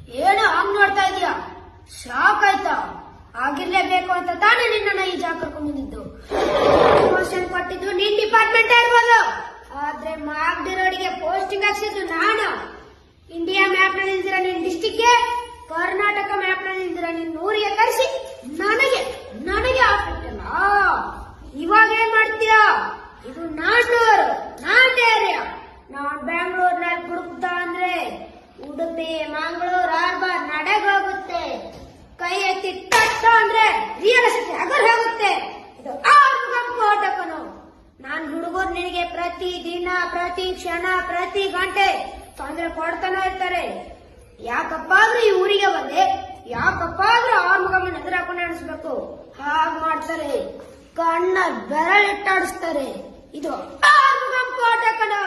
ಏನೋ ಹಂಗ್ ನೋಡ್ತಾ ಇದೀಯಾ? ಶಾಕ್ ಆಯ್ತಾ? ಆಗಿರ್ಲೇಬೇಕು ಅಂತ ತಾನೇ ನಿನ್ನ ಈ ಜಾಗ ಕರ್ಕೊಂಡ್ ಬಂದಿದ್ದು. ಪ್ರಮೋಷನ್ ಕೊಟ್ಟಿದ್ದು ನಿನ್ ಡಿಪಾರ್ಟ್ಮೆಂಟ್ ಇರ್ಬೋದು, ಆದ್ರೆ ಮಾಗ್ಡಿರೋಡಿಗೆ ಪೋಸ್ಟಿಂಗ್ ಹಾಕ್ಸಿದ್ದು ನಾನು. ಇಂಡಿಯಾ ಮ್ಯಾಪ್ ನಲ್ಲಿ ಇಲ್ದಿರ ನಿನ್ ಡಿಸ್ಟಿಕ್ಗೆ, ಕರ್ನಾಟಕ ಮ್ಯಾಪ್ ನಲ್ಲಿ ಇಲ್ದಿರ ನಿನ್ ಊರಿಗೆ ಕರೆಸಿ ನನಗೆ ಆಗ್ಬಿಟ್ಟಲ್ಲ. ಇವಾಗ ಏನ್ ಮಾಡ್ತೀಯಾ? ಇದು ನಾನ್ನೂರು, ನಾನ್ ಏರಿಯಾ. ನಾನ್ ಬ್ಯಾಂಗ್ಳೂರ್ನಲ್ಲಿ ಹುಡುಕ್ತಾ ಅಂದ್ರೆ ಉಡುಪಿ, ಮಂಗಳೂರು, ಹಾರ್ಬರ್ ನಡೆಗೋಗುತ್ತೆ. ಕೈ ಎತ್ತಿ ತಟ್ಟ ಅಂದ್ರೆ ರಿಯಲ್ ಎಸ್ಟೇಟ್ ಅಗರ್ ಹೋಗುತ್ತೆ. ಇದು ಕೋಟಕನು. ನಾನ್ ಹುಡುಗರು ನಿನಗೆ ಪ್ರತಿ ದಿನ, ಪ್ರತಿ ಕ್ಷಣ, ಪ್ರತಿ ಗಂಟೆ ತೊಂದ್ರೆ ಕೊಡ್ತಾನೆ ಇರ್ತಾರೆ. ಯಾಕಪ್ಪ ಆದ್ರೂ ಈ ಊರಿಗೆ ಬಂದೆ, ಯಾಕಪ್ಪ ಆದ್ರೂ ಆರ್ಮುಗಮ್ಮನ ಎದುರು ಹಾಕೊಂಡು ಅಣಿಸ್ಬೇಕು. ಹಾಗ್ ಮಾಡ್ತಾರೆ, ಕಣ್ಣ ಬೆರಳಿಟ್ಟಾಡಿಸ್ತಾರೆ. ಇದು ಆರ್ಮುಗಮ್ ಕೋಟಕನು.